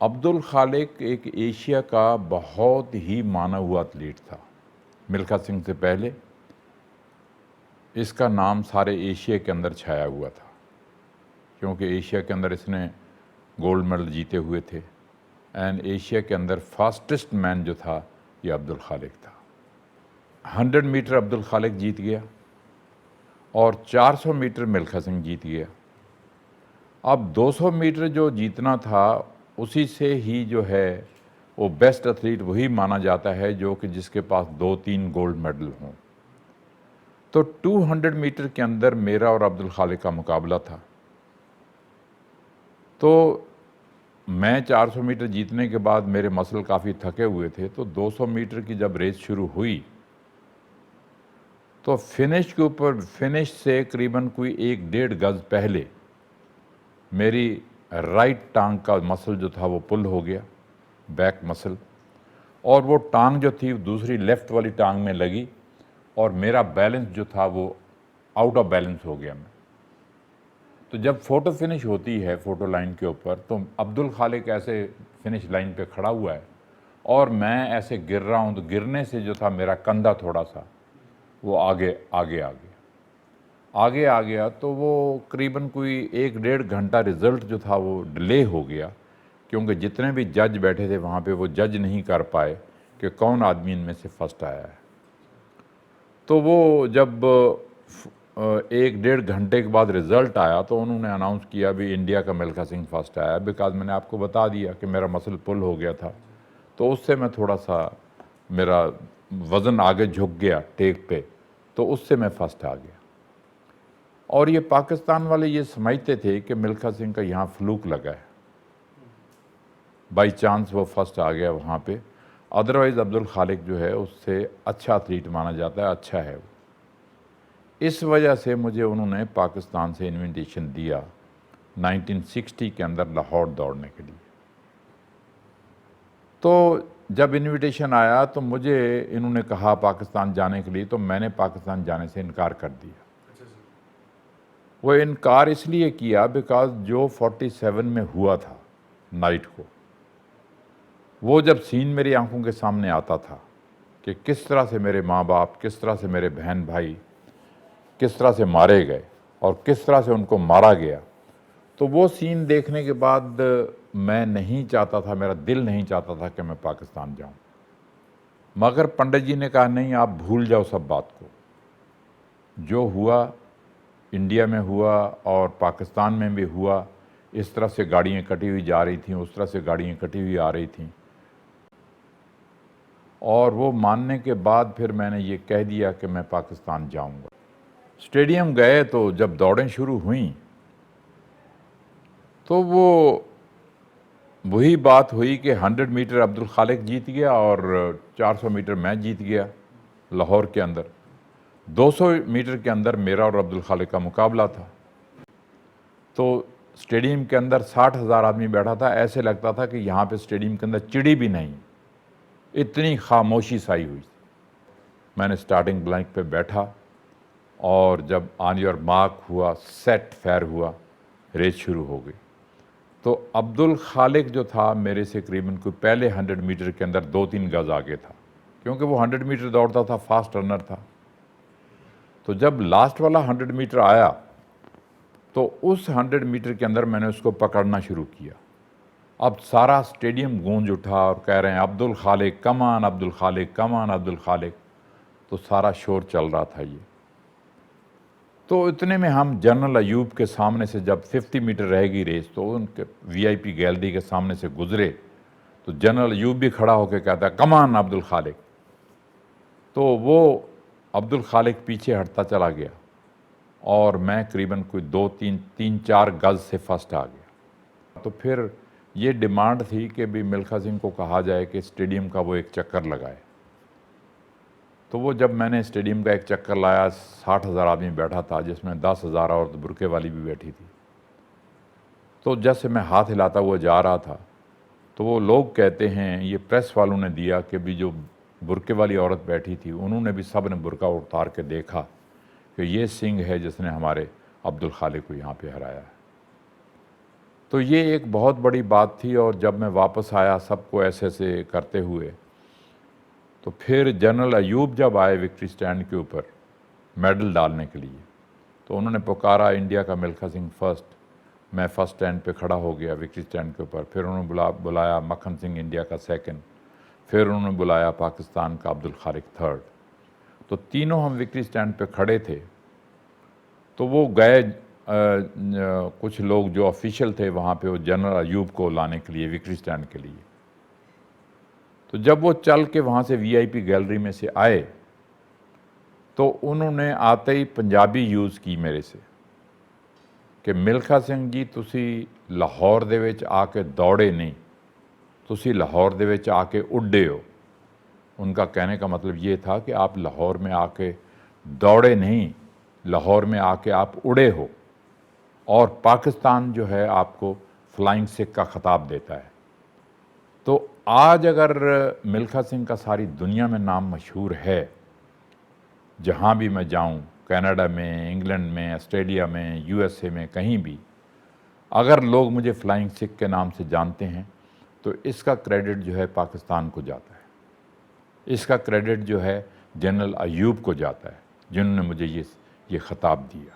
عبد الخالق ایک ایشیا کا بہت ہی مانا ہوا ایتھلیٹ تھا۔ ملکھا سنگھ سے پہلے اس کا نام سارے ایشیا کے اندر چھایا ہوا تھا، کیونکہ ایشیا کے اندر اس نے گولڈ میڈل جیتے ہوئے تھے، اینڈ ایشیا کے اندر فاسٹسٹ مین جو تھا یہ عبد الخالق تھا۔ 100 میٹر عبد الخالق جیت گیا اور 400 میٹر ملکھا سنگھ جیت گیا۔ اب 200 میٹر جو جیتنا تھا اسی سے ہی جو ہے وہ بیسٹ ایتھلیٹ وہی مانا جاتا ہے جو کہ جس کے پاس 2-3 گولڈ میڈل ہوں۔ تو 200 میٹر کے اندر میرا اور عبد الخالق کا مقابلہ تھا۔ تو میں 400 میٹر جیتنے کے بعد میرے مسل کافی تھکے ہوئے تھے، تو 200 میٹر کی جب ریس شروع ہوئی تو فنش سے قریباً کوئی 1-1.5 گز پہلے میری رائٹ ٹانگ کا مسل جو تھا وہ پل ہو گیا، بیک مسل، اور وہ ٹانگ جو تھی دوسری لیفٹ والی ٹانگ میں لگی اور میرا بیلنس جو تھا وہ آؤٹ آف بیلنس ہو گیا میں۔ تو جب فوٹو فنش ہوتی ہے فوٹو لائن کے اوپر تو عبد الخالق ایسے فنش لائن پہ کھڑا ہوا ہے اور میں ایسے گر رہا ہوں، تو گرنے سے جو تھا میرا کندھا تھوڑا سا وہ آگے آ گیا تو وہ قریباً کوئی 1-1.5 گھنٹہ رزلٹ جو تھا وہ ڈیلے ہو گیا، کیونکہ جتنے بھی جج بیٹھے تھے وہاں پہ وہ جج نہیں کر پائے کہ کون آدمی ان میں سے فرسٹ آیا ہے۔ تو وہ جب 1-1.5 گھنٹے کے بعد رزلٹ آیا تو انہوں نے اناؤنس کیا بھی انڈیا کا ملکھا سنگھ فرسٹ آیا، بیکاز میں نے آپ کو بتا دیا کہ میرا مسل پل ہو گیا تھا، تو اس سے میں تھوڑا سا میرا وزن آگے جھک گیا ٹیک پہ، تو اس سے میں فرسٹ آ گیا۔ اور یہ پاکستان والے یہ سمجھتے تھے کہ ملکھا سنگھ کا یہاں فلوک لگا ہے، بائی چانس وہ فرسٹ آ گیا وہاں پہ، ادروائز عبد الخالق جو ہے اس سے اچھا ایتھلیٹ مانا جاتا ہے، اچھا ہے وہ۔ اس وجہ سے مجھے انہوں نے پاکستان سے انویٹیشن دیا 1960 کے اندر لاہور دوڑنے کے لیے۔ تو جب انویٹیشن آیا تو مجھے انہوں نے کہا پاکستان جانے کے لیے، تو میں نے پاکستان جانے سے انکار کر دیا۔ وہ انکار اس لیے کیا بیکاز جو 47 میں ہوا تھا نائٹ کو، وہ جب سین میری آنکھوں کے سامنے آتا تھا کہ کس طرح سے میرے ماں باپ، کس طرح سے میرے بہن بھائی کس طرح سے مارے گئے اور کس طرح سے ان کو مارا گیا، تو وہ سین دیکھنے کے بعد میں نہیں چاہتا تھا، میرا دل نہیں چاہتا تھا کہ میں پاکستان جاؤں۔ مگر پنڈت جی نے کہا نہیں، آپ بھول جاؤ سب بات کو، جو ہوا انڈیا میں ہوا اور پاکستان میں بھی ہوا، اس طرح سے گاڑیاں کٹی ہوئی جا رہی تھیں، اس طرح سے گاڑیاں کٹی ہوئی آ رہی تھیں۔ اور وہ ماننے کے بعد پھر میں نے یہ کہہ دیا کہ میں پاکستان جاؤں گا۔ اسٹیڈیم گئے تو جب دوڑیں شروع ہوئیں تو وہی بات ہوئی کہ 100 میٹر عبد الخالق جیت گیا اور 400 میٹر میں جیت گیا لاہور کے اندر۔ 200 میٹر کے اندر میرا اور عبد الخالق کا مقابلہ تھا۔ تو اسٹیڈیم کے اندر 60,000 آدمی بیٹھا تھا، ایسے لگتا تھا کہ یہاں پہ اسٹیڈیم کے اندر چڑی بھی نہیں، اتنی خاموشی سائی ہوئی۔ میں نے سٹارٹنگ بلینک پہ بیٹھا اور جب آن یور مارک ہوا، سیٹ فائر ہوا، ریس شروع ہو گئی۔ تو عبد الخالق جو تھا میرے سے قریباً کوئی پہلے 100 میٹر کے اندر 2-3 گز آگے تھا، کیونکہ وہ 100 میٹر دوڑتا تھا، فاسٹ رنر تھا۔ تو جب لاسٹ والا 100 میٹر آیا تو اس 100 میٹر کے اندر میں نے اس کو پکڑنا شروع کیا۔ اب سارا اسٹیڈیم گونج اٹھا اور کہہ رہے ہیں عبد الخالق کم آن، عبد الخالق کم آن، عبد الخالق، تو سارا شور چل رہا تھا یہ۔ تو اتنے میں ہم جنرل ایوب کے سامنے سے جب 50 میٹر رہ گئی ریس تو ان کے VIP گیلری کے سامنے سے گزرے، تو جنرل ایوب بھی کھڑا ہو کے کہتا ہے کم آن عبد الخالق، تو وہ عبد الخالق پیچھے ہٹتا چلا گیا اور میں قریباً کوئی 2-3-4 گز سے فرسٹ آ گیا۔ تو پھر یہ ڈیمانڈ تھی کہ بھی ملکھا سنگھ کو کہا جائے کہ اسٹیڈیم کا وہ ایک چکر لگائے۔ تو وہ جب میں نے اسٹیڈیم کا ایک چکر لایا، 60,000 آدمی بیٹھا تھا جس میں 10,000 عورت برقعے والی بھی بیٹھی تھی۔ تو جیسے میں ہاتھ ہلاتا ہوا جا رہا تھا تو وہ لوگ کہتے ہیں، یہ پریس والوں نے دیا کہ بھی جو برقعے والی عورت بیٹھی تھی انہوں نے بھی سب نے برقعہ اتار کے دیکھا کہ یہ سنگھ ہے جس نے ہمارے عبد الخالق کو یہاں پہ ہرایا ہے۔ تو یہ ایک بہت بڑی بات تھی، اور جب میں واپس آیا سب کو ایسے ایسے کرتے ہوئے، تو پھر جنرل ایوب جب آئے وکٹری سٹینڈ کے اوپر میڈل ڈالنے کے لیے، تو انہوں نے پکارا انڈیا کا ملکھا سنگھ فرسٹ، میں فرسٹ سٹینڈ پہ کھڑا ہو گیا وکٹری سٹینڈ کے اوپر، پھر انہوں نے بلایا مکھن سنگھ انڈیا کا سیکنڈ، پھر انہوں نے بلایا پاکستان کا عبدالخالق تھرڈ، تو تینوں ہم وکٹری سٹینڈ پہ کھڑے تھے۔ تو وہ گئے کچھ لوگ جو آفیشیل تھے وہاں پہ، وہ جنرل ایوب کو لانے کے لیے وکٹری سٹینڈ کے لیے، تو جب وہ چل کے وہاں سے وی آئی پی گیلری میں سے آئے تو انہوں نے آتے ہی پنجابی یوز کی میرے سے کہ ملکھا سنگھ جی تسی لاہور دے وچ آ کے دوڑے نہیں، تسی لاہور دے وچ آ کے اڈے ہو۔ ان کا کہنے کا مطلب یہ تھا کہ آپ لاہور میں آ کے دوڑے نہیں، لاہور میں آ کے آپ اڑے ہو، اور پاکستان جو ہے آپ کو فلائنگ سکھ کا خطاب دیتا ہے۔ تو آج اگر ملکھا سنگھ کا ساری دنیا میں نام مشہور ہے، جہاں بھی میں جاؤں، کینیڈا میں، انگلینڈ میں، آسٹریلیا میں، یو ایس اے میں، کہیں بھی اگر لوگ مجھے فلائنگ سکھ کے نام سے جانتے ہیں تو اس کا کریڈٹ جو ہے پاکستان کو جاتا ہے، اس کا کریڈٹ جو ہے جنرل ایوب کو جاتا ہے، جنہوں نے مجھے یہ خطاب دیا۔